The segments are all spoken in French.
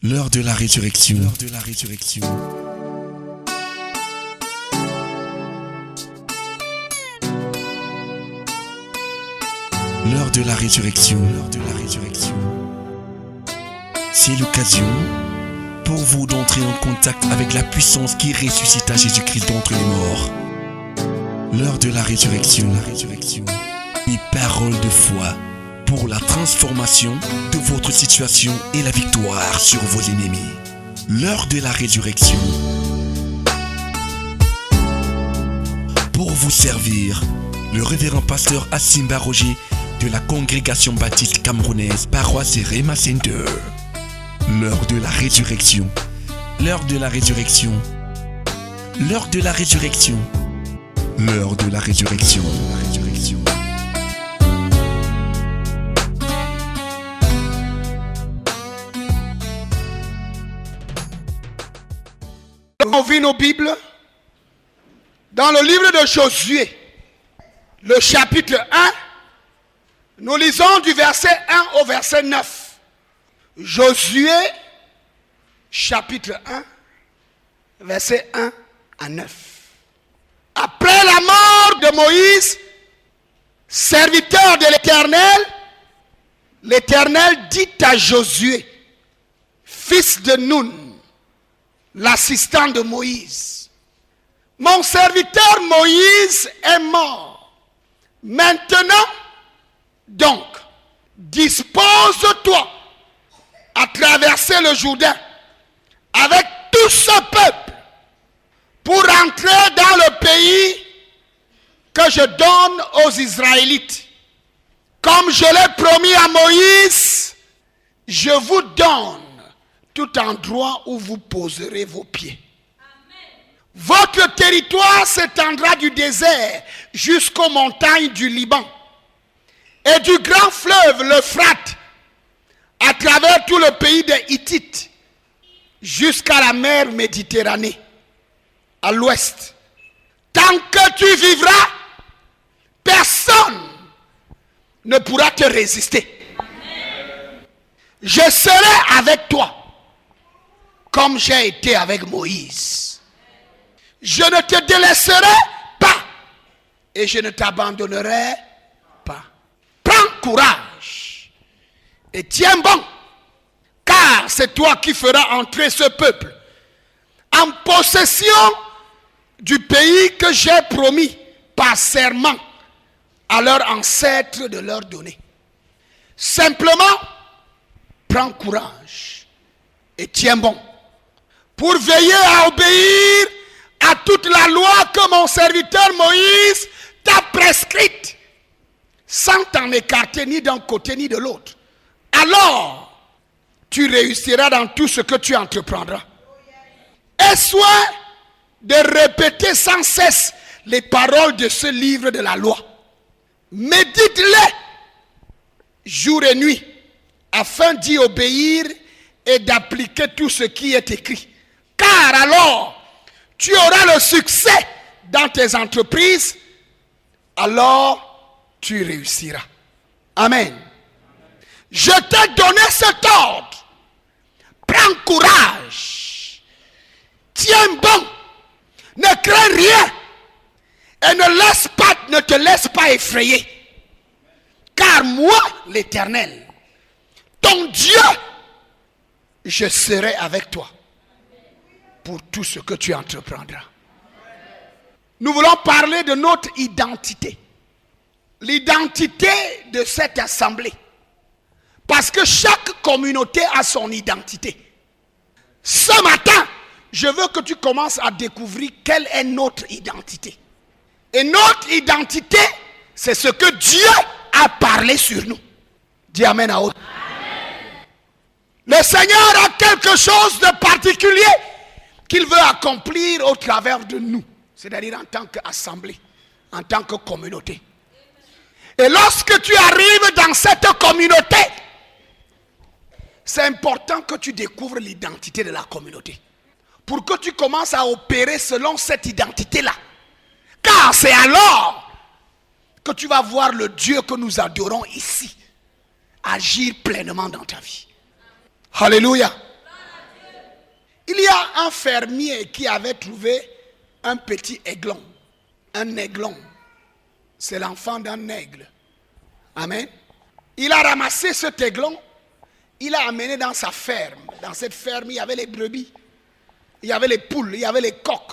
L'heure de la résurrection. L'heure de la résurrection. L'heure de la résurrection. L'heure de la résurrection. C'est l'occasion pour vous d'entrer en contact avec la puissance qui ressuscita Jésus-Christ d'entre les morts. L'heure de la résurrection. La résurrection. Une parole de foi pour la transformation de votre situation et la victoire sur vos ennemis. L'heure de la résurrection. Pour vous servir, le révérend pasteur Asimba Roger de la congrégation baptiste camerounaise Paroisse Rema Center. L'heure de la résurrection. L'heure de la résurrection. L'heure de la résurrection. L'heure de la résurrection. La résurrection. On vit nos Bibles dans le livre de Josué, le chapitre 1. Nous lisons du verset 1 au verset 9. Josué, chapitre 1, verset 1 à 9. Après la mort de Moïse, serviteur de l'Éternel dit à Josué, fils de Nun, l'assistant de Moïse, mon serviteur Moïse est mort. Maintenant, donc, dispose-toi à traverser le Jourdain avec tout ce peuple pour entrer dans le pays que je donne aux Israélites. Comme je l'ai promis à Moïse, je vous donne tout endroit où vous poserez vos pieds. Amen. Votre territoire s'étendra du désert jusqu'aux montagnes du Liban et du grand fleuve l'Euphrate à travers tout le pays des Hittites jusqu'à la mer Méditerranée à l'ouest. Tant que tu vivras, personne ne pourra te résister. Amen. Je serai avec toi comme j'ai été avec Moïse. Je ne te délaisserai pas et je ne t'abandonnerai pas. Prends courage et tiens bon, car c'est toi qui feras entrer ce peuple en possession du pays que j'ai promis par serment à leurs ancêtres de leur donner. Simplement, prends courage et tiens bon, pour veiller à obéir à toute la loi que mon serviteur Moïse t'a prescrite, sans t'en écarter ni d'un côté ni de l'autre. Alors, tu réussiras dans tout ce que tu entreprendras. Aie soin de répéter sans cesse les paroles de ce livre de la loi. Médite-les jour et nuit, afin d'y obéir et d'appliquer tout ce qui est écrit. Car alors, tu auras le succès dans tes entreprises, alors tu réussiras. Amen. Je t'ai donné cet ordre. Prends courage. Tiens bon. Ne crains rien. Et ne te laisse pas effrayer. Car moi, l'Éternel, ton Dieu, je serai avec toi pour tout ce que tu entreprendras. Nous voulons parler de notre identité. L'identité de cette assemblée. Parce que chaque communauté a son identité. Ce matin, je veux que tu commences à découvrir quelle est notre identité. Et notre identité, c'est ce que Dieu a parlé sur nous. Dis amen à haute. Le Seigneur a quelque chose de particulier qu'il veut accomplir au travers de nous. C'est-à-dire en tant qu'assemblée, en tant que communauté. Et lorsque tu arrives dans cette communauté, c'est important que tu découvres l'identité de la communauté. Pour que tu commences à opérer selon cette identité-là. Car c'est alors que tu vas voir le Dieu que nous adorons ici agir pleinement dans ta vie. Alléluia. Il y a un fermier qui avait trouvé un petit aiglon. Un aiglon. C'est l'enfant d'un aigle. Amen. Il a ramassé cet aiglon. Il l'a amené dans sa ferme. Dans cette ferme, il y avait les brebis. Il y avait les poules. Il y avait les coqs.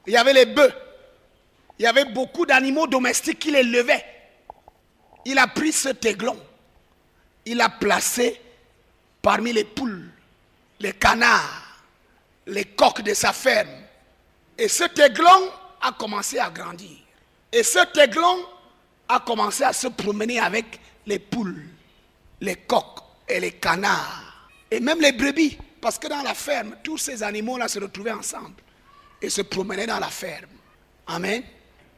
Il y avait les bœufs. Il y avait beaucoup d'animaux domestiques qui les levaient. Il a pris cet aiglon. Il l'a placé parmi les poules, les canards, les coqs de sa ferme. Et cet aiglon a commencé à grandir. Et cet aiglon a commencé à se promener avec les poules, les coqs et les canards. Et même les brebis. Parce que dans la ferme, tous ces animaux-là se retrouvaient ensemble. Et se promenaient dans la ferme. Amen.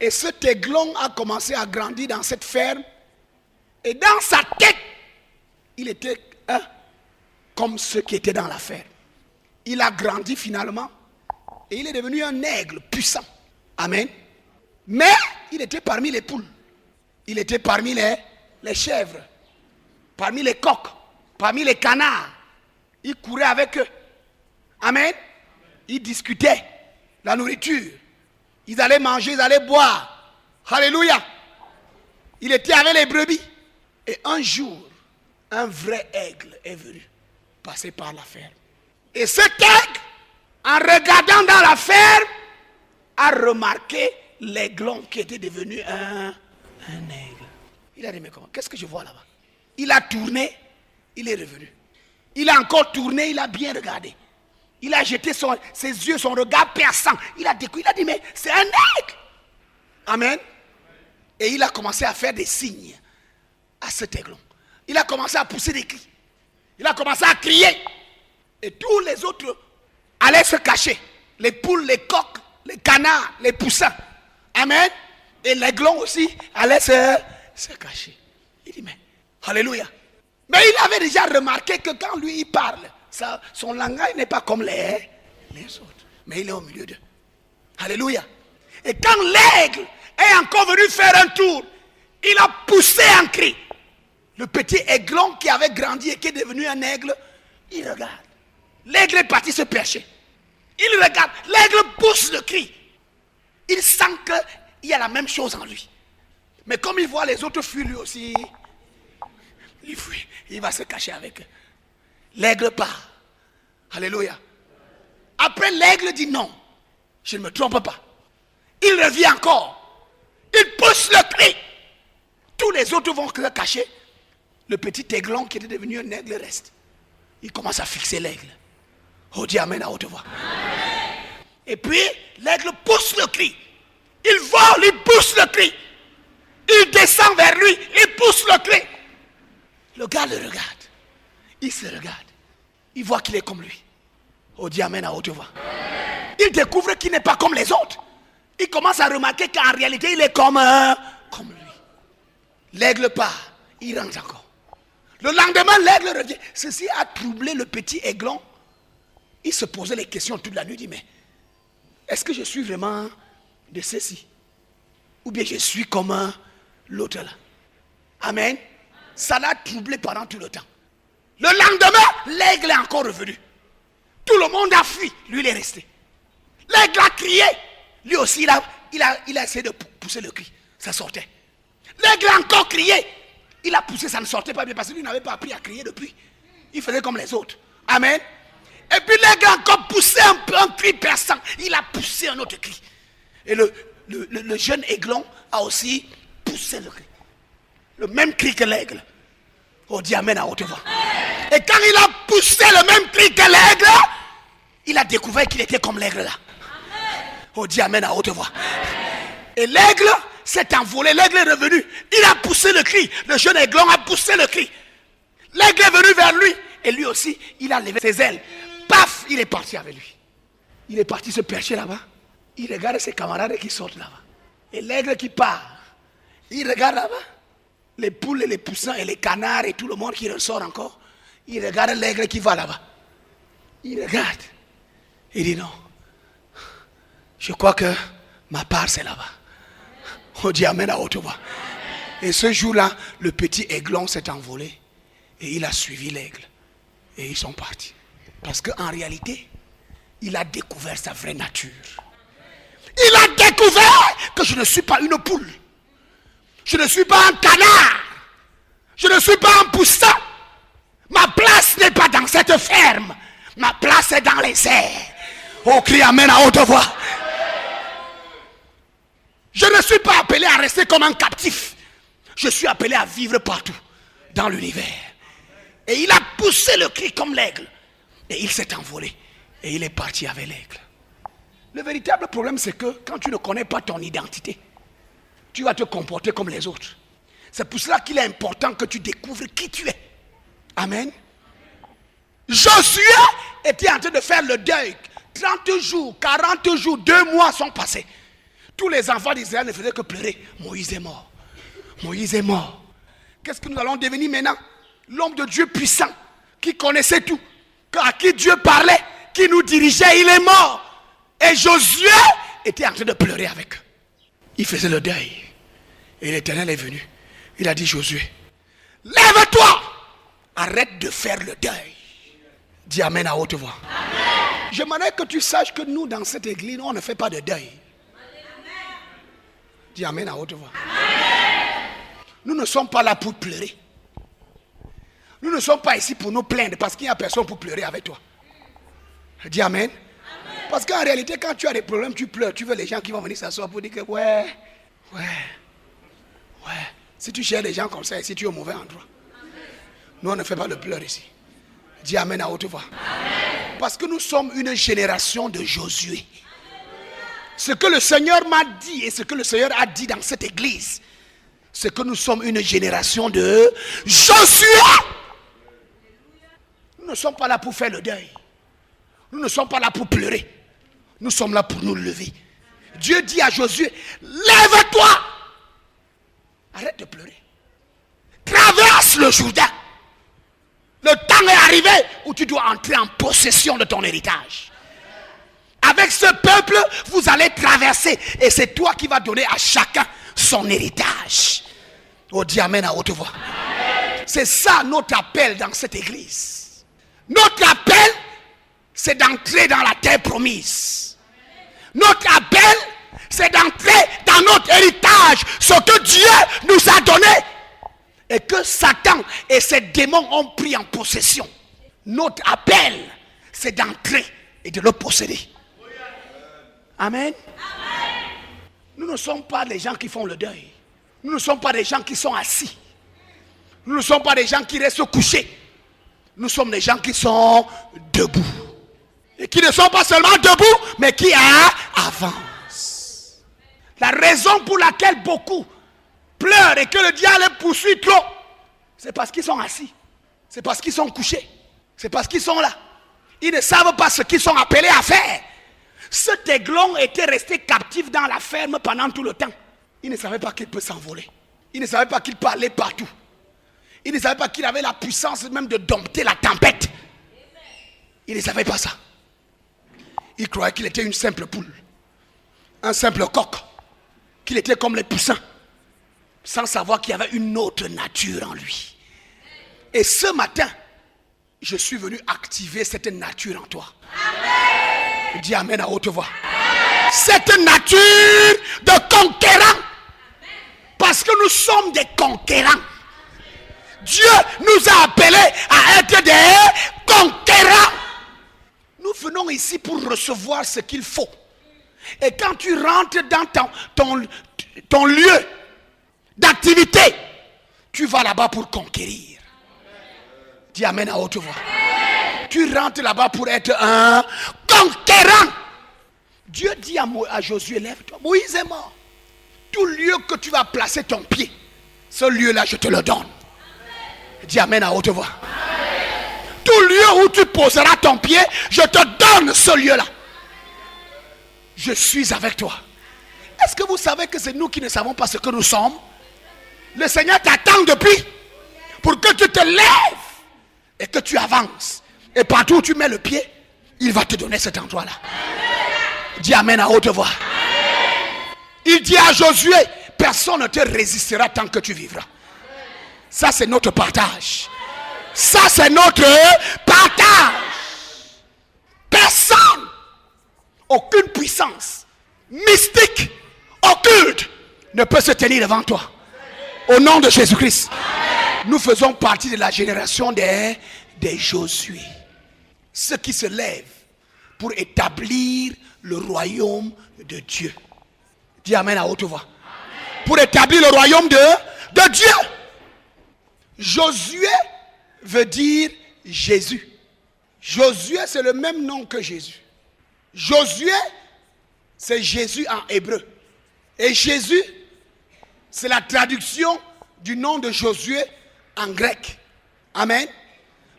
Et cet aiglon a commencé à grandir dans cette ferme. Et dans sa tête, il était comme ceux qui étaient dans la ferme. Il a grandi finalement. Et il est devenu un aigle puissant. Amen. Mais il était parmi les poules. Il était parmi les chèvres. Parmi les coqs. Parmi les canards. Il courait avec eux. Amen. Il discutait la nourriture. Ils allaient manger, ils allaient boire. Alléluia. Il était avec les brebis. Et un jour, un vrai aigle est venu passer par la ferme. Et cet aigle, en regardant dans la ferme, a remarqué l'aiglon qui était devenu un aigle. Il a dit, mais comment? Qu'est-ce que je vois là-bas? Il a tourné, il est revenu. Il a encore tourné, il a bien regardé. Il a jeté ses yeux, son regard perçant. Il a découvert, il a dit, mais c'est un aigle. Amen. Et il a commencé à faire des signes à cet aiglon. Il a commencé à pousser des cris. Il a commencé à crier. Et tous les autres allaient se cacher. Les poules, les coqs, les canards, les poussins. Amen. Et l'aiglon aussi allait se cacher. Il dit, mais, alléluia. Mais il avait déjà remarqué que quand lui il parle, son langage n'est pas comme les autres. Mais il est au milieu d'eux. Alléluia. Et quand l'aigle est encore venu faire un tour, il a poussé un cri. Le petit aiglon qui avait grandi et qui est devenu un aigle, il regarde. L'aigle est parti se percher. Il regarde. L'aigle pousse le cri. Il sent qu'il y a la même chose en lui. Mais comme il voit les autres fuir lui aussi, il fuit. Il va se cacher avec eux. L'aigle part. Alléluia. Après, l'aigle dit non. Je ne me trompe pas. Il revient encore. Il pousse le cri. Tous les autres vont se cacher. Le petit aiglon qui était devenu un aigle reste. Il commence à fixer l'aigle. Oh, dis amen à haute voix. Amen. Et puis, l'aigle pousse le cri. Il vole, il pousse le cri. Il descend vers lui, il pousse le cri. Le gars le regarde. Il se regarde. Il voit qu'il est comme lui. Oh, dis amen à haute voix. Amen. Il découvre qu'il n'est pas comme les autres. Il commence à remarquer qu'en réalité, il est comme lui. L'aigle part. Il rentre encore. Le lendemain, l'aigle revient. Ceci a troublé le petit aiglon. Il se posait les questions toute la nuit. Il dit, mais est-ce que je suis vraiment de ceci? Ou bien je suis comme l'autre là? Amen. Ça l'a troublé pendant tout le temps. Le lendemain, l'aigle est encore revenu. Tout le monde a fui. Lui, il est resté. L'aigle a crié. Lui aussi, il a essayé de pousser le cri. Ça sortait. L'aigle a encore crié. Il a poussé, ça ne sortait pas bien parce que lui n'avait pas appris à crier depuis. Il faisait comme les autres. Amen. Et puis l'aigle a encore poussé un cri perçant. Il a poussé un autre cri. Et le jeune aiglon a aussi poussé le cri. Le même cri que l'aigle. Oh, dis amen à haute voix. Et quand il a poussé le même cri que l'aigle, il a découvert qu'il était comme l'aigle là. Oh, dis amen à haute voix. Et l'aigle s'est envolé, l'aigle est revenu. Il a poussé le cri. Le jeune aiglon a poussé le cri. L'aigle est venu vers lui. Et lui aussi, il a levé ses ailes. Paf, il est parti avec lui. Il est parti se percher là-bas. Il regarde ses camarades qui sortent là-bas. Et l'aigle qui part. Il regarde là-bas. Les poules et les poussins et les canards et tout le monde qui ressort encore. Il regarde l'aigle qui va là-bas. Il regarde. Il dit non. Je crois que ma part c'est là-bas. On dit amen à haute voix. Et ce jour-là, le petit aiglon s'est envolé. Et il a suivi l'aigle. Et ils sont partis. Parce qu'en réalité, il a découvert sa vraie nature. Il a découvert que je ne suis pas une poule. Je ne suis pas un canard. Je ne suis pas un poussin. Ma place n'est pas dans cette ferme. Ma place est dans les airs. Oh, crie amen à haute voix. Je ne suis pas appelé à rester comme un captif. Je suis appelé à vivre partout dans l'univers. Et il a poussé le cri comme l'aigle. Et il s'est envolé. Et il est parti avec l'aigle. Le véritable problème, c'est que quand tu ne connais pas ton identité, tu vas te comporter comme les autres. C'est pour cela qu'il est important que tu découvres qui tu es. Amen. Josué était en train de faire le deuil. 30 jours, 40 jours, 2 mois sont passés. Tous les enfants d'Israël ne faisaient que pleurer. Moïse est mort. Moïse est mort. Qu'est-ce que nous allons devenir maintenant? L'homme de Dieu puissant, qui connaissait tout, à qui Dieu parlait, qui nous dirigeait, il est mort. Et Josué était en train de pleurer avec eux. Il faisait le deuil. Et l'Éternel est venu. Il a dit, Josué, lève-toi. Arrête de faire le deuil. Dis amen à haute voix. Amen. J'aimerais que tu saches que nous, dans cette église, on ne fait pas de deuil. Amen. Dis amen à haute voix. Amen. Nous ne sommes pas là pour pleurer. Nous ne sommes pas ici pour nous plaindre parce qu'il n'y a personne pour pleurer avec toi. Dis amen. Parce qu'en réalité, quand tu as des problèmes, tu pleures. Tu veux les gens qui vont venir s'asseoir pour dire que ouais. Si tu cherches des gens comme ça ici, tu es au mauvais endroit. Nous, on ne fait pas de pleurs ici. Dis amen à haute voix. Amen. Parce que nous sommes une génération de Josué. Ce que le Seigneur m'a dit et ce que le Seigneur a dit dans cette église, c'est que nous sommes une génération de Josué. Nous ne sommes pas là pour faire le deuil. Nous ne sommes pas là pour pleurer. Nous sommes là pour nous lever. Dieu dit à Josué, lève-toi. Arrête de pleurer. Traverse le Jourdain. Le temps est arrivé où tu dois entrer en possession de ton héritage. Avec ce peuple, vous allez traverser. Et c'est toi qui vas donner à chacun son héritage. Oh, dis amen à haute voix. C'est ça notre appel dans cette église. Notre appel, c'est d'entrer dans la terre promise. Notre appel, c'est d'entrer dans notre héritage. Ce que Dieu nous a donné. Et que Satan et ses démons ont pris en possession. Notre appel, c'est d'entrer et de le posséder. Amen. Amen. Nous ne sommes pas les gens qui font le deuil. Nous ne sommes pas des gens qui sont assis. Nous ne sommes pas des gens qui restent couchés. Nous sommes des gens qui sont debout. Et qui ne sont pas seulement debout, mais qui avancent. La raison pour laquelle beaucoup pleurent et que le diable les poursuit trop, c'est parce qu'ils sont assis. C'est parce qu'ils sont couchés. C'est parce qu'ils sont là. Ils ne savent pas ce qu'ils sont appelés à faire. Cet aiglon était resté captif dans la ferme pendant tout le temps. Il ne savait pas qu'il peut s'envoler. Il ne savait pas qu'il peut aller partout. Il ne savait pas qu'il avait la puissance même de dompter la tempête. Il ne savait pas ça. Il croyait qu'il était une simple poule. Un simple coq. Qu'il était comme les poussins. Sans savoir qu'il y avait une autre nature en lui. Et ce matin, je suis venu activer cette nature en toi. Amen. Dis amen à haute voix. Amen. Cette nature de conquérant. Amen. Parce que nous sommes des conquérants. Dieu nous a appelés à être des conquérants. Nous venons ici pour recevoir ce qu'il faut. Et quand tu rentres dans ton lieu d'activité, tu vas là-bas pour conquérir. Dis amen à haute voix. Amen. Tu rentres là-bas pour être un conquérant. Dieu dit à Josué, lève-toi. Moïse est mort. Tout lieu que tu vas placer ton pied, ce lieu-là, je te le donne. Amen. Dis amen à haute voix. Amen. Tout lieu où tu poseras ton pied, je te donne ce lieu-là. Je suis avec toi. Est-ce que vous savez que c'est nous qui ne savons pas ce que nous sommes? Le Seigneur t'attend depuis pour que tu te lèves et que tu avances. Et partout où tu mets le pied, il va te donner cet endroit-là. Dis amen à haute voix. Amen. Il dit à Josué, personne ne te résistera tant que tu vivras. Ça c'est notre partage. Ça c'est notre partage. Personne aucune puissance mystique, occulte ne peut se tenir devant toi. Au nom de Jésus-Christ. Nous faisons partie de la génération des Josué. Ceux qui se lèvent pour établir le royaume de Dieu. Dis amen à haute voix. Pour établir le royaume de Dieu. Josué veut dire Jésus. Josué, c'est le même nom que Jésus. Josué, c'est Jésus en hébreu. Et Jésus, c'est la traduction du nom de Josué en grec. Amen.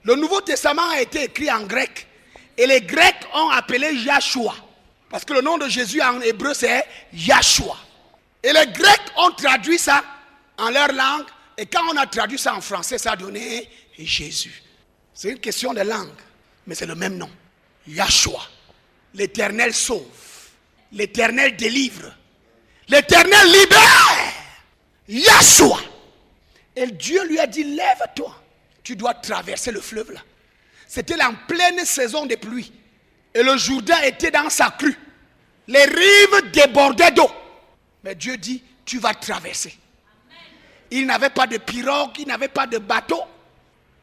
Le Nouveau Testament a été écrit en grec. Et les Grecs ont appelé Yahshua. Parce que le nom de Jésus en hébreu, c'est Yahshua. Et les Grecs ont traduit ça en leur langue. Et quand on a traduit ça en français, ça a donné Jésus. C'est une question de langue. Mais c'est le même nom. Yahshua. L'Éternel sauve. L'Éternel délivre. L'Éternel libère. Yahshua. Et Dieu lui a dit, lève-toi. Tu dois traverser le fleuve là. C'était en pleine saison de pluie. Et le Jourdain était dans sa crue. Les rives débordaient d'eau. Mais Dieu dit, tu vas traverser. Il n'avait pas de pirogue, il n'avait pas de bateau.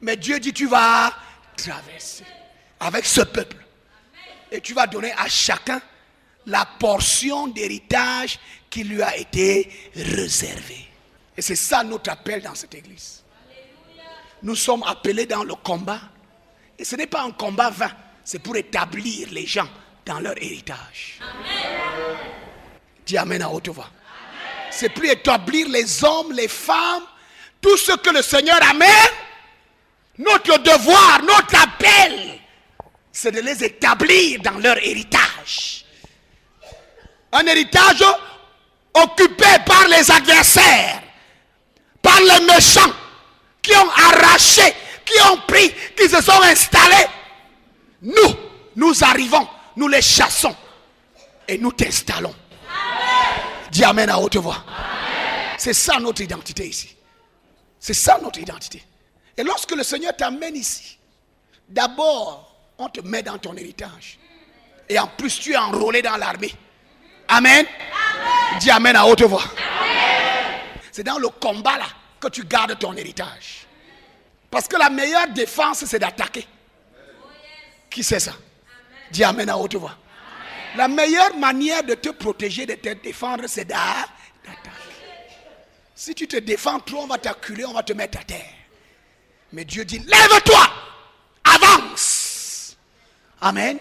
Mais Dieu dit, tu vas traverser avec ce peuple. Et tu vas donner à chacun la portion d'héritage qui lui a été réservée. Et c'est ça notre appel dans cette église. Nous sommes appelés dans le combat. Et ce n'est pas un combat vain. C'est pour établir les gens dans leur héritage. Amen. Dis amen à haute voix. C'est pour établir les hommes, les femmes, tout ce que le Seigneur amène. Notre devoir, notre appel, c'est de les établir dans leur héritage. Un héritage occupé par les adversaires, par les méchants, qui ont arraché, qui ont pris, qui se sont installés. Nous arrivons, nous les chassons et nous t'installons. Amen. Dis amen à haute voix. Amen. C'est ça notre identité ici. C'est ça notre identité. Et lorsque le Seigneur t'amène ici, d'abord, on te met dans ton héritage. Et en plus, tu es enrôlé dans l'armée. Amen. Amen. Dis amen à haute voix. Amen. C'est dans le combat là que tu gardes ton héritage. Parce que la meilleure défense, c'est d'attaquer. Qui sait ça? Dis amen à haute voix. La meilleure manière de te protéger, de te défendre, c'est d'attaquer. Si tu te défends trop, on va t'acculer, on va te mettre à terre. Mais Dieu dit, lève-toi, avance. Amen.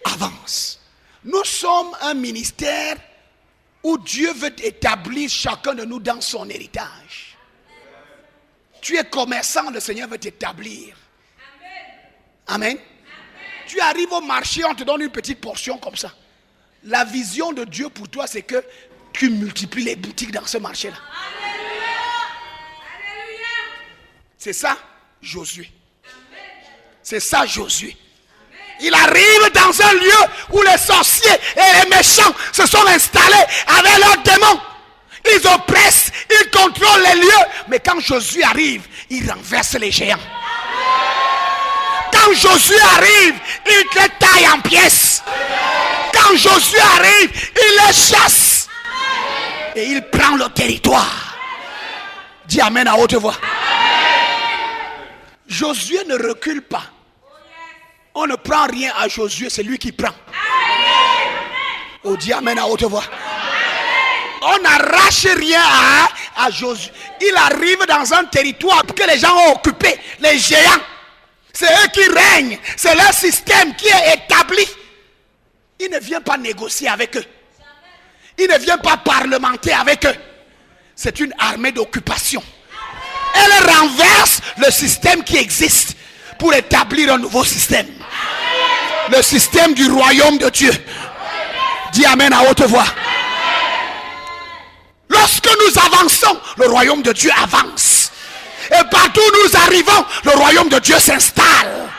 Avance. Nous sommes un ministère où Dieu veut établir chacun de nous dans son héritage. Tu es commerçant, le Seigneur veut t'établir. Amen. Tu arrives au marché, on te donne une petite portion comme ça. La vision de Dieu pour toi, c'est que tu multiplies les boutiques dans ce marché-là. C'est ça, Josué. C'est ça, Josué. Il arrive dans un lieu où les sorciers et les méchants se sont installés avec leurs démons. Ils oppressent, ils contrôlent les lieux. Mais quand Josué arrive, il renverse les géants. Quand Josué arrive, il te taille en pièces. Quand Josué arrive, il les chasse. Et il prend le territoire. Dis amen à haute voix. Josué ne recule pas. On ne prend rien à Josué, c'est lui qui prend. Oh, dis amen à haute voix. On n'arrache rien à Josué. Il arrive dans un territoire que les gens ont occupé, les géants. C'est eux qui règnent. C'est leur système qui est établi. Il ne vient pas négocier avec eux. Il ne vient pas parlementer avec eux. C'est une armée d'occupation. Elle renverse le système qui existe pour établir un nouveau système. Le système du royaume de Dieu. Dis amen à haute voix. Lorsque nous avançons, le royaume de Dieu avance. Et partout où nous arrivons, le royaume de Dieu s'installe.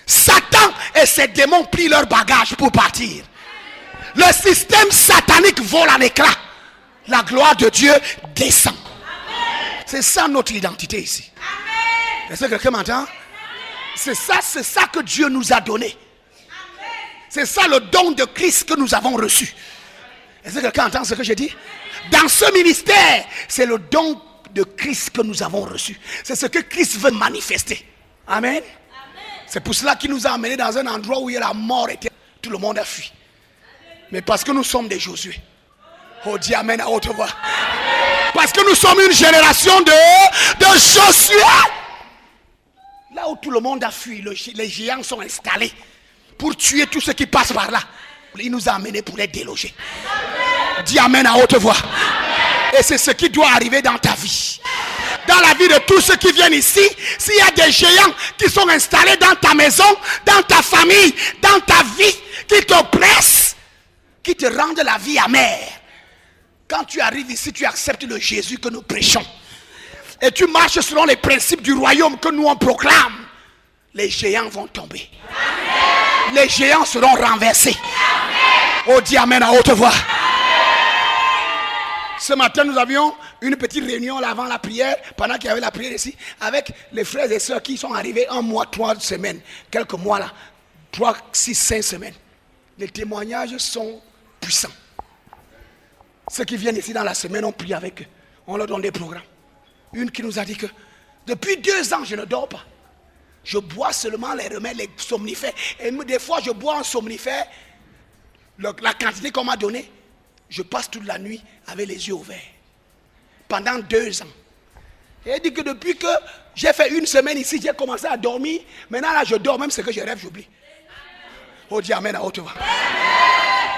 Satan et ses démons plient leurs bagages pour partir. Le système satanique vole en éclats. La gloire de Dieu descend. C'est ça notre identité ici. Est-ce que quelqu'un m'entend? C'est ça que Dieu nous a donné. C'est ça le don de Christ que nous avons reçu. Est-ce que quelqu'un entend ce que je dis? Dans ce ministère, c'est le don de Christ que nous avons reçu. C'est ce que Christ veut manifester. Amen. C'est pour cela qu'il nous a amenés dans un endroit où il y a la mort était. Tout le monde a fui. Mais parce que nous sommes des Josué. Oh, dis Amen à haute voix. Parce que nous sommes une génération de Josué. Là où tout le monde a fui, les géants sont installés pour tuer tous ceux qui passent par là. Il nous a amenés pour les déloger. Dis Amen à haute voix. Et c'est ce qui doit arriver dans ta vie. Dans la vie de tous ceux qui viennent ici, s'il y a des géants qui sont installés dans ta maison, dans ta famille, dans ta vie, qui t'oppressent, qui te rendent la vie amère. Quand tu arrives ici, tu acceptes le Jésus que nous prêchons. Et tu marches selon les principes du royaume que nous on proclame. Les géants vont tomber. Amen. Les géants seront renversés. Amen. Oh, dis Amen à haute voix. Ce matin, nous avions une petite réunion là avant la prière, pendant qu'il y avait la prière ici, avec les frères et sœurs qui sont arrivés 1 mois, 3 semaines, quelques mois là, 3, 6, 5 semaines. Les témoignages sont puissants. Ceux qui viennent ici dans la semaine, on prie avec eux. On leur donne des programmes. Une qui nous a dit que depuis 2 ans, je ne dors pas. Je bois seulement les remèdes, les somnifères. Et des fois, je bois un somnifère, la quantité qu'on m'a donnée. Je passe toute la nuit avec les yeux ouverts. Pendant 2 ans. Et elle dit que depuis que j'ai fait 1 semaine ici, j'ai commencé à dormir. Maintenant, là, je dors. Même ce que je rêve, j'oublie. Oh, dis Amen à haute voix.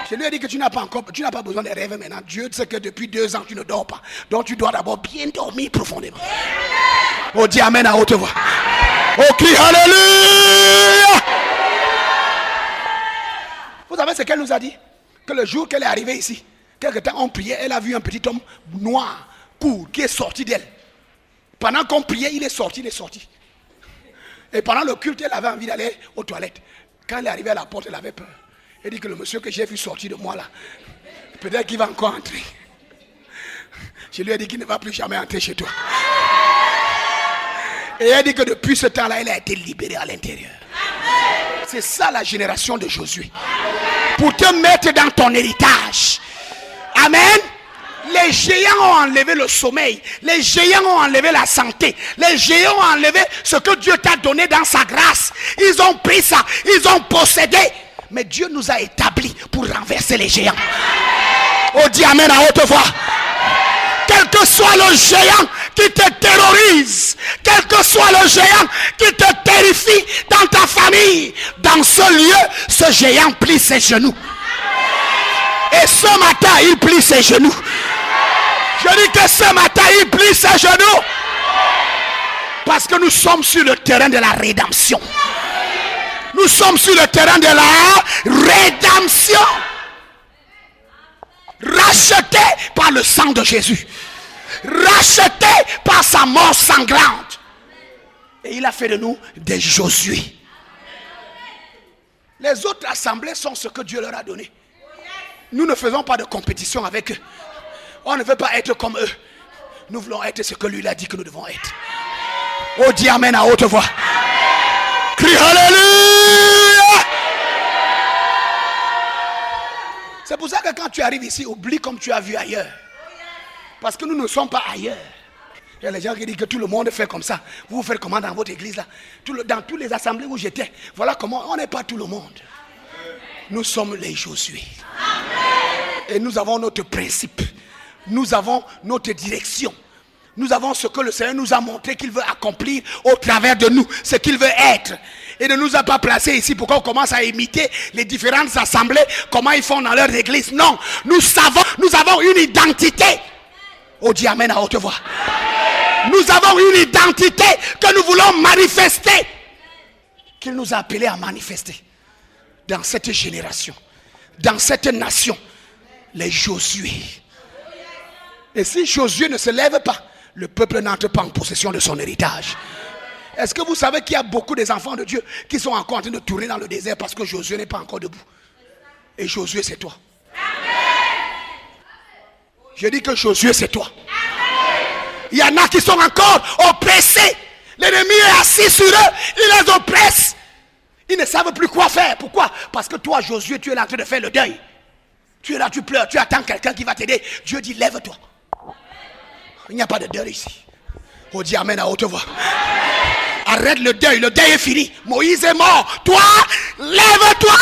Je lui ai dit que tu n'as pas besoin de rêves maintenant. Dieu sait que depuis 2 ans, tu ne dors pas. Donc, tu dois d'abord bien dormir profondément. Oh, dis Amen à haute voix. Oh, crie Alléluia. Vous savez ce qu'elle nous a dit? Que le jour qu'elle est arrivée ici, quelque temps on priait, elle a vu un petit homme noir, court, qui est sorti d'elle. Pendant qu'on priait, il est sorti. Et pendant le culte, elle avait envie d'aller aux toilettes. Quand elle est arrivée à la porte, elle avait peur. Elle dit que le monsieur que j'ai vu sortir de moi là, peut-être qu'il va encore entrer. Je lui ai dit qu'il ne va plus jamais entrer chez toi. Et elle dit que depuis ce temps-là, elle a été libérée à l'intérieur. C'est ça la génération de Josué. Pour te mettre dans ton héritage. Amen. Les géants ont enlevé le sommeil. Les géants ont enlevé la santé. Les géants ont enlevé ce que Dieu t'a donné dans sa grâce. Ils ont pris ça. Ils ont possédé. Mais Dieu nous a établis pour renverser les géants. Oh, dis Amen à haute voix. Quel que soit le géant qui te terrorise, quel que soit le géant qui te terrifie dans ta famille, dans ce lieu, ce géant plie ses genoux. Et ce matin, il plie ses genoux. Je dis que ce matin, il plie ses genoux. Parce que nous sommes sur le terrain de la rédemption. Nous sommes sur le terrain de la rédemption. Racheté par le sang de Jésus. Racheté par sa mort sanglante. Et il a fait de nous des Josué. Les autres assemblées sont ce que Dieu leur a donné. Nous ne faisons pas de compétition avec eux. On ne veut pas être comme eux. Nous voulons être ce que lui a dit que nous devons être. Oh, dis Amen à haute voix. Crie Alléluia. C'est pour ça que quand tu arrives ici, oublie comme tu as vu ailleurs. Parce que nous ne sommes pas ailleurs. Il y a les gens qui disent que tout le monde fait comme ça. Vous faites comment dans votre église là? Dans toutes les assemblées où j'étais. Voilà comment on n'est pas tout le monde. Nous sommes les Josué. Et nous avons notre principe. Nous avons notre direction. Nous avons ce que le Seigneur nous a montré qu'il veut accomplir au travers de nous. Ce qu'il veut être. Et ne nous a pas placés ici pour qu'on commence à imiter les différentes assemblées. Comment ils font dans leur église. Non. Nous avons une identité. Oh, dis Amen à haute voix. Nous avons une identité que nous voulons manifester. Qu'il nous a appelés à manifester. Dans cette génération. Dans cette nation. Les Josué. Et si Josué ne se lève pas, le peuple n'entre pas en possession de son héritage. Est-ce que vous savez qu'il y a beaucoup des enfants de Dieu qui sont encore en train de tourner dans le désert parce que Josué n'est pas encore debout? Et Josué, c'est toi. Je dis que Josué, c'est toi. Il y en a qui sont encore oppressés. L'ennemi est assis sur eux. Il les oppresse. Ils ne savent plus quoi faire. Pourquoi? Parce que toi, Josué, tu es là en train de faire le deuil. Tu es là, tu pleures, tu attends quelqu'un qui va t'aider. Dieu dit, lève-toi. Il n'y a pas de deuil ici. On dit amen à haute voix. Arrête le deuil est fini. Moïse est mort. Toi, lève-toi.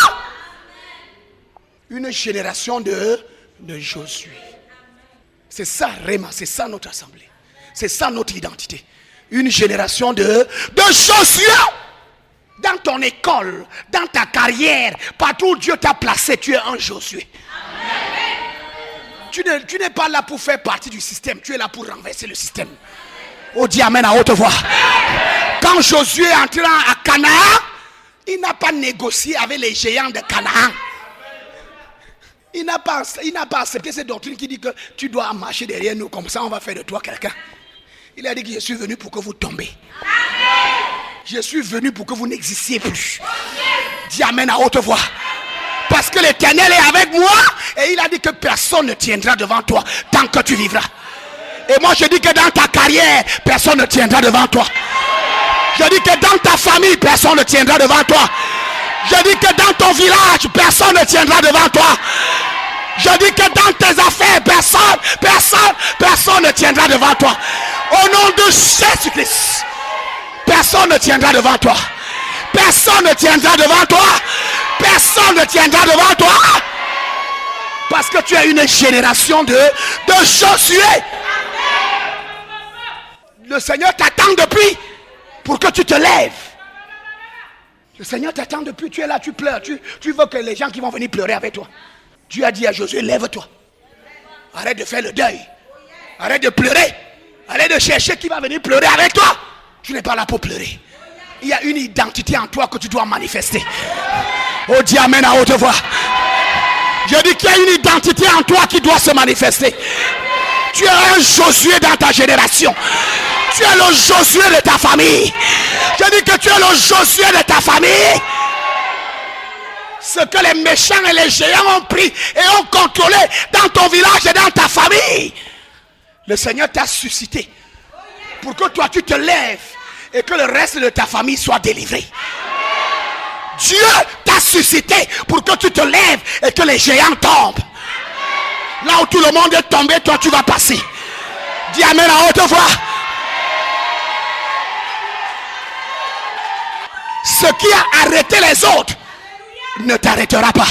Une génération de Josué. C'est ça, Réma, c'est ça notre assemblée. C'est ça notre identité. Une génération de Josué. Dans ton école, dans ta carrière, partout où Dieu t'a placé, tu es un Josué. Tu n'es pas là pour faire partie du système, tu es là pour renverser le système. Oh, dis amen à haute voix. Quand Josué est entré à Canaan, il n'a pas négocié avec les géants de Canaan. Il n'a pas accepté cette doctrine qui dit que tu dois marcher derrière nous, comme ça on va faire de toi quelqu'un. Il a dit que je suis venu pour que vous tombez. Je suis venu pour que vous n'existiez plus. Dis amen à haute voix. Parce que l'Éternel est avec moi. Et il a dit que personne ne tiendra devant toi tant que tu vivras. Et moi je dis que dans ta carrière, personne ne tiendra devant toi. Je dis que dans ta famille, personne ne tiendra devant toi. Je dis que dans ton village, personne ne tiendra devant toi. Je dis que dans tes affaires, personne ne tiendra devant toi. Au nom de Jésus-Christ. Personne ne tiendra devant toi. Personne ne tiendra devant toi. Personne ne tiendra devant toi. Parce que tu es une génération de Josué. Le Seigneur t'attend depuis pour que tu te lèves. Le Seigneur t'attend depuis, tu es là, tu pleures. Tu veux que les gens qui vont venir pleurer avec toi. Dieu a dit à Josué, lève-toi. Arrête de faire le deuil. Arrête de pleurer. Arrête de chercher qui va venir pleurer avec toi. Tu n'es pas là pour pleurer. Il y a une identité en toi que tu dois manifester. Oh, dis amen à haute voix. Je dis qu'il y a une identité en toi qui doit se manifester. Tu es un Josué dans ta génération. Tu es le Josué de ta famille. Je dis que tu es le Josué de ta famille. Ce que les méchants et les géants ont pris et ont contrôlé dans ton village et dans ta famille. Le Seigneur t'a suscité pour que toi tu te lèves et que le reste de ta famille soit délivré. Dieu t'a suscité pour que tu te lèves et que les géants tombent. Là où tout le monde est tombé, toi tu vas passer. Dis amen à haute voix. Ce qui a arrêté les autres ne t'arrêtera pas.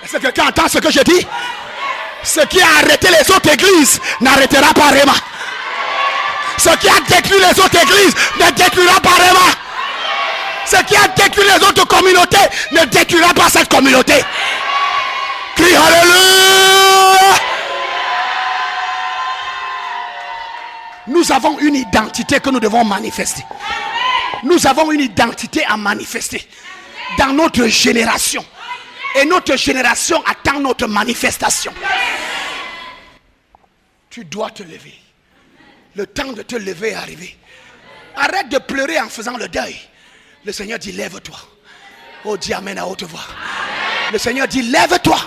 Est-ce que quelqu'un entend ce que je dis? Ce qui a arrêté les autres églises n'arrêtera pas Réma. Ce qui a détruit les autres églises ne détruira pas Réma. Ce qui a détruit les autres communautés ne détruira pas cette communauté. Crie Alléluia. Nous avons une identité que nous devons manifester. Nous avons une identité à manifester dans notre génération. Et notre génération attend notre manifestation. Tu dois te lever. Le temps de te lever est arrivé. Arrête de pleurer en faisant le deuil. Le Seigneur dit lève-toi. Oh, dis amen à haute voix. Le Seigneur dit lève-toi.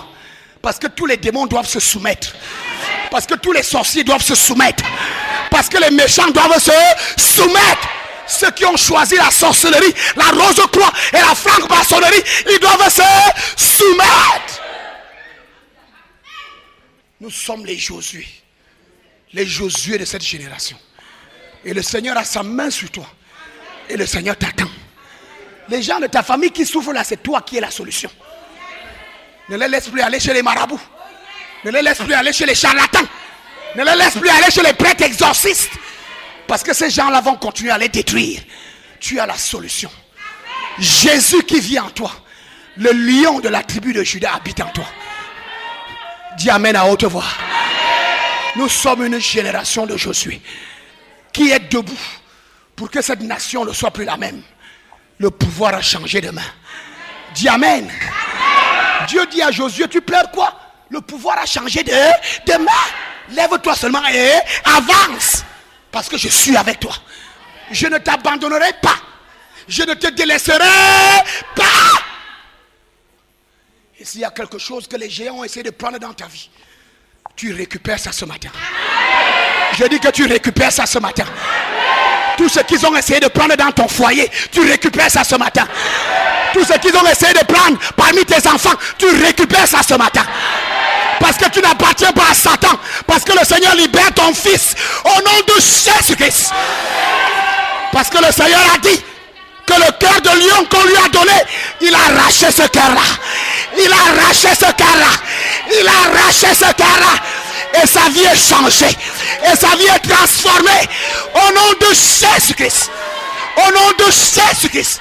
Parce que tous les démons doivent se soumettre. Parce que tous les sorciers doivent se soumettre. Parce que les méchants doivent se soumettre. Ceux qui ont choisi la sorcellerie, la rose-croix et la franc-maçonnerie, ils doivent se soumettre. Nous sommes les Josué de cette génération. Et le Seigneur a sa main sur toi. Et le Seigneur t'attend. Les gens de ta famille qui souffrent là, c'est toi qui es la solution. Ne les laisse plus aller chez les marabouts. Ne les laisse plus aller chez les charlatans. Ne les laisse plus aller chez les prêtres exorcistes. Parce que ces gens-là vont continuer à les détruire. Tu as la solution. Jésus qui vit en toi. Le lion de la tribu de Juda habite en toi. Dis amen à haute voix. Nous sommes une génération de Josué qui est debout pour que cette nation ne soit plus la même. Le pouvoir a changé de main. Dis amen. Dieu dit à Josué, tu pleures quoi? Le pouvoir a changé de main. Lève-toi seulement et avance. Parce que je suis avec toi. Je ne t'abandonnerai pas. Je ne te délaisserai pas. Et s'il y a quelque chose que les géants ont essayé de prendre dans ta vie, tu récupères ça ce matin. Je dis que tu récupères ça ce matin. Tout ce qu'ils ont essayé de prendre dans ton foyer, tu récupères ça ce matin. Tout ce qu'ils ont essayé de prendre parmi tes enfants, tu récupères ça ce matin. Parce que tu n'appartiens pas à Satan. Parce que le Seigneur libère ton fils au nom de Jésus-Christ. Parce que le Seigneur a dit que le cœur de lion qu'on lui a donné, il a arraché ce cœur-là. Il a arraché ce cœur-là. Il a arraché ce cœur-là. Et sa vie est changée. Et sa vie est transformée. Au nom de Jésus-Christ. Au nom de Jésus-Christ.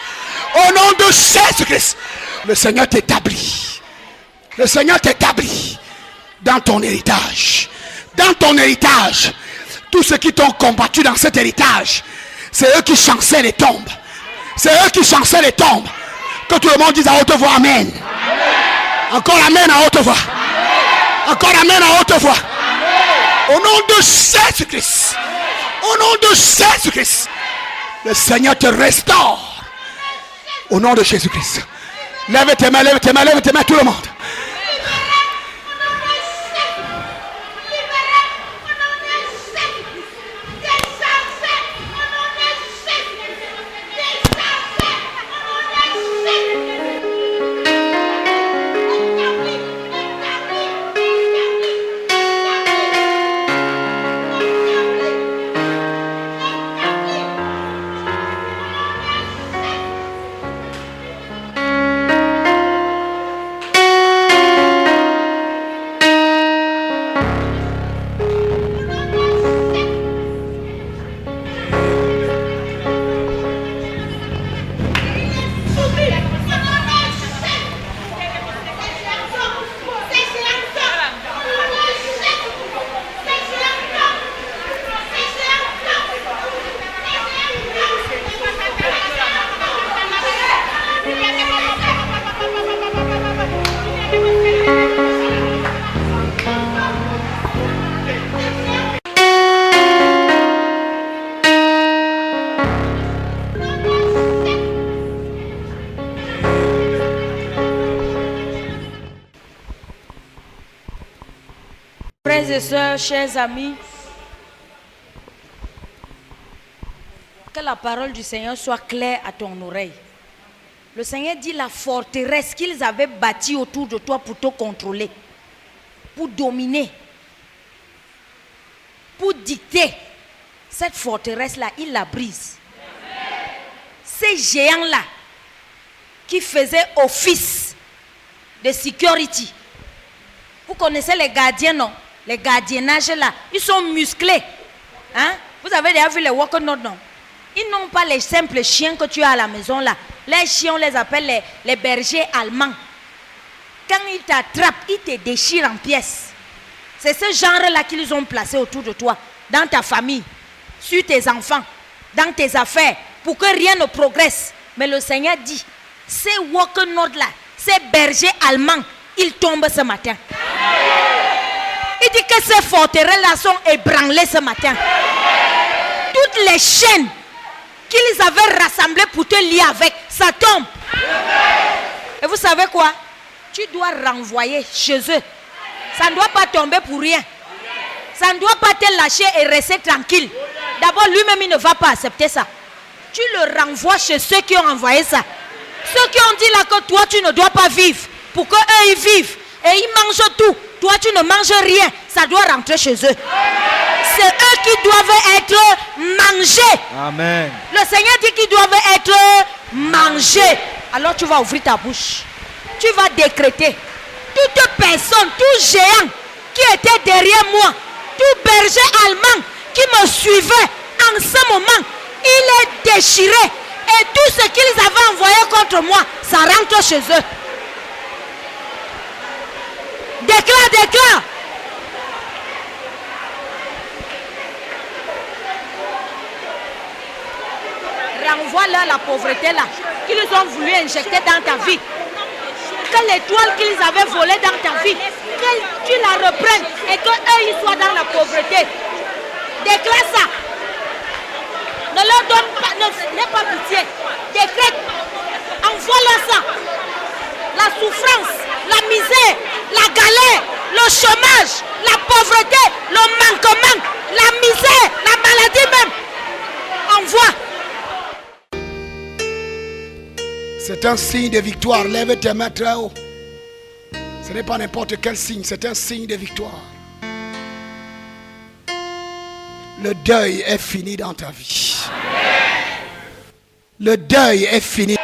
Au nom de Jésus-Christ. Le Seigneur t'établit. Le Seigneur t'établit dans ton héritage. Dans ton héritage. Tous ceux qui t'ont combattu dans cet héritage, c'est eux qui chançaient les tombes. C'est eux qui chançaient les tombes. Que tout le monde dise à haute voix amen. Encore amen à haute voix. Encore amen à haute voix. Au nom de Jésus-Christ. Au nom de Jésus-Christ. Le Seigneur te restaure. Au nom de Jésus-Christ. Lève tes mains, lève tes mains, lève tes mains, tout le monde. Frères et sœurs, chers amis, que la parole du Seigneur soit claire à ton oreille. Le Seigneur dit la forteresse qu'ils avaient bâtie autour de toi pour te contrôler, pour dominer, pour dicter. Cette forteresse-là, il la brise. Ces géants-là qui faisaient office de security. Vous connaissez les gardiens, non? Les gardiennages là, ils sont musclés. Hein? Vous avez déjà vu les walk-on, non? Ils n'ont pas les simples chiens que tu as à la maison là. Les chiens, on les appelle les bergers allemands. Quand ils t'attrapent, ils te déchirent en pièces. C'est ce genre-là qu'ils ont placé autour de toi, dans ta famille, sur tes enfants, dans tes affaires, pour que rien ne progresse. Mais le Seigneur dit, ces walk-on là, ces bergers allemands, ils tombent ce matin. Il dit que ces forteresses-là sont ébranlées ce matin. Toutes les chaînes qu'ils avaient rassemblées pour te lier avec, ça tombe. Et vous savez quoi? Tu dois renvoyer chez eux. Ça ne doit pas tomber pour rien. Ça ne doit pas te lâcher et rester tranquille. D'abord, lui-même, il ne va pas accepter ça. Tu le renvoies chez ceux qui ont envoyé ça. Ceux qui ont dit là que toi, tu ne dois pas vivre. Pour qu'eux, ils vivent. Et ils mangent tout. Toi, tu ne manges rien. Ça doit rentrer chez eux. C'est eux qui doivent être mangés. Amen. Le Seigneur dit qu'ils doivent être mangés. Alors tu vas ouvrir ta bouche. Tu vas décréter. Toute personne, tout géant qui était derrière moi, tout berger allemand qui me suivait en ce moment, il est déchiré. Et tout ce qu'ils avaient envoyé contre moi, ça rentre chez eux. Déclare, déclare. Renvoie-leur la pauvreté là, qu'ils ont voulu injecter dans ta vie. Que l'étoile qu'ils avaient volée dans ta vie, que tu la reprennes et qu'eux ils soient dans la pauvreté. Déclare ça. Ne leur donne pas, n'aie pas pitié. Décrète. Envoie-leur ça. La souffrance, la misère, la galère, le chômage, la pauvreté, le manquement, la misère, la maladie même. envoie. C'est un signe de victoire. Lève tes mains très haut. Ce n'est pas n'importe quel signe, c'est un signe de victoire. Le deuil est fini dans ta vie. Le deuil est fini.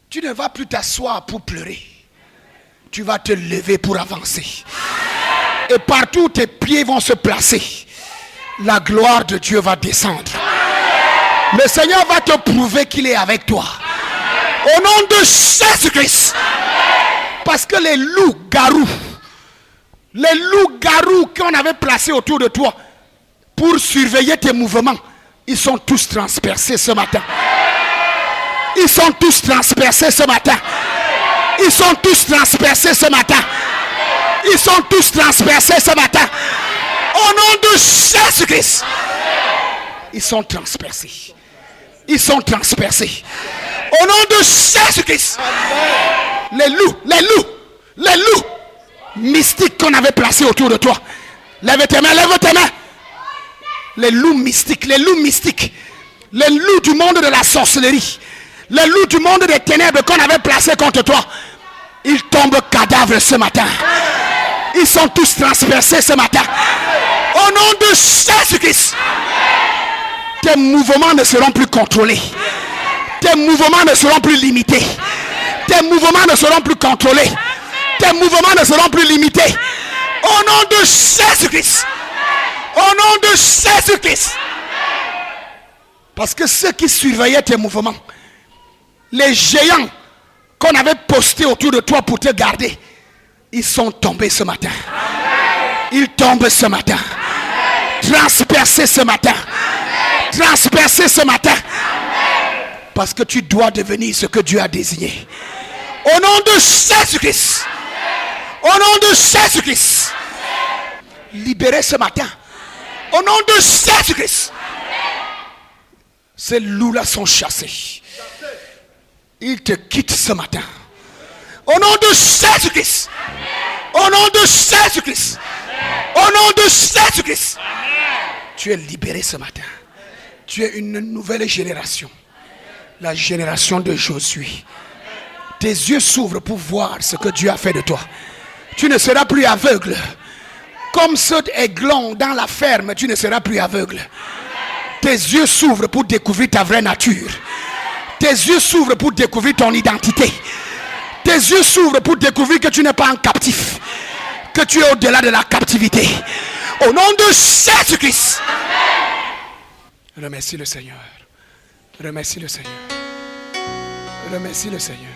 Tu ne vas plus t'asseoir pour pleurer. Tu vas te lever pour avancer. Et partout où tes pieds vont se placer, la gloire de Dieu va descendre. Le Seigneur va te prouver qu'il est avec toi. Au nom de Jésus-Christ. Parce que les loups-garous qu'on avait placés autour de toi pour surveiller tes mouvements, ils sont tous transpercés ce matin. Ils sont tous transpercés ce matin. Ils sont tous transpercés ce matin. Ils sont tous transpercés ce matin. Au nom de Jésus-Christ. Ils sont transpercés. Ils sont transpercés. Au nom de Jésus-Christ. Les loups mystiques qu'on avait placés autour de toi. Lève tes mains, lève tes mains. Les loups mystiques, les loups du monde de la sorcellerie, les loups du monde des ténèbres qu'on avait placés contre toi, ils tombent cadavres ce matin. Ils sont tous transpercés ce matin. Au nom de Jésus-Christ. Tes mouvements ne seront plus contrôlés. Tes mouvements ne seront plus limités. Tes mouvements ne seront plus contrôlés. Tes mouvements ne seront plus limités. Au nom de Jésus-Christ. Au nom de Jésus-Christ. Parce que ceux qui surveillaient tes mouvements, les géants qu'on avait postés autour de toi pour te garder, ils sont tombés ce matin. Ils tombent ce matin. Transpercés ce matin. Transpercés ce matin. Parce que tu dois devenir ce que Dieu a désigné. Au nom de Jésus-Christ. Au nom de Jésus-Christ. Libéré ce matin. Au nom de Jésus-Christ. Ces loups-là sont chassés. Ils te quittent ce matin. Au nom de Jésus-Christ. Au nom de Jésus-Christ. Au nom de Jésus-Christ. Tu es libéré ce matin. Tu es une nouvelle génération. La génération de Josué. Tes yeux s'ouvrent pour voir ce que Dieu a fait de toi. Tu ne seras plus aveugle. Comme ceux aiglons dans la ferme, tu ne seras plus aveugle. Tes yeux s'ouvrent pour découvrir ta vraie nature. Tes yeux s'ouvrent pour découvrir ton identité. Tes yeux s'ouvrent pour découvrir que tu n'es pas un captif. Que tu es au-delà de la captivité. Au nom de Jésus-Christ. Remercie le Seigneur. Remercie le Seigneur. Remercie le Seigneur.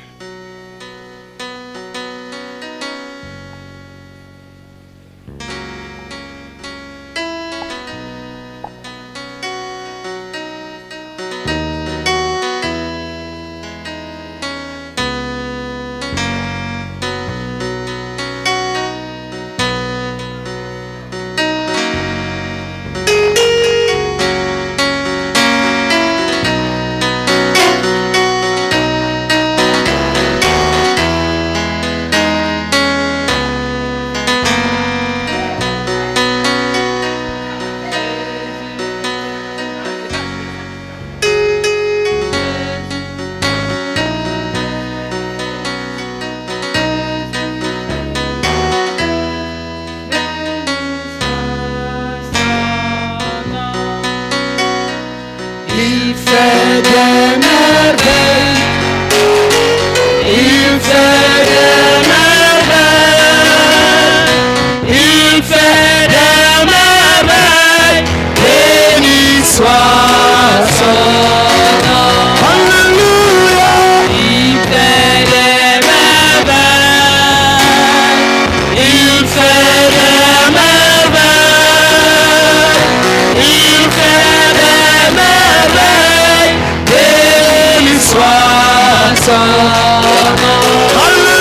Hallelujah.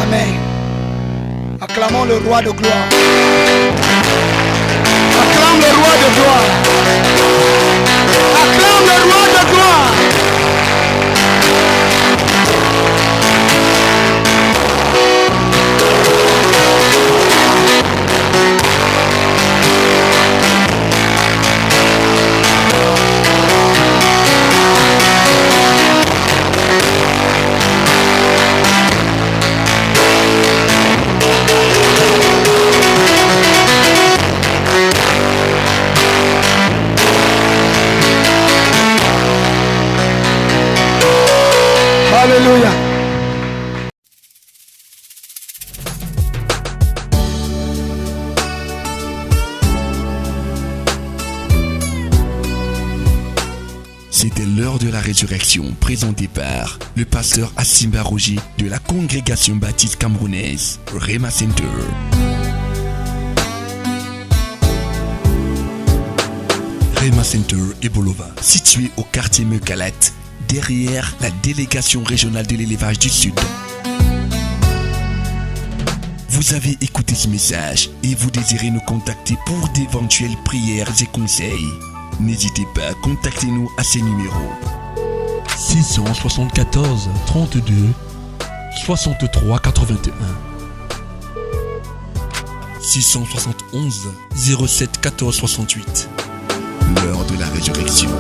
Amen. Acclamons le roi de gloire. Acclame le roi de gloire. Acclame le roi de gloire. Alléluia. C'était l'heure de la résurrection présentée par le pasteur Asimba Roger de la congrégation baptiste camerounaise Rema Center. Rema Center et Bolova, situé au quartier Mekalat, derrière la délégation régionale de l'élevage du Sud. Vous avez écouté ce message et vous désirez nous contacter pour d'éventuelles prières et conseils. N'hésitez pas à contacter nous à ces numéros 674 32 63 81 671 07 14 68. L'heure de la résurrection.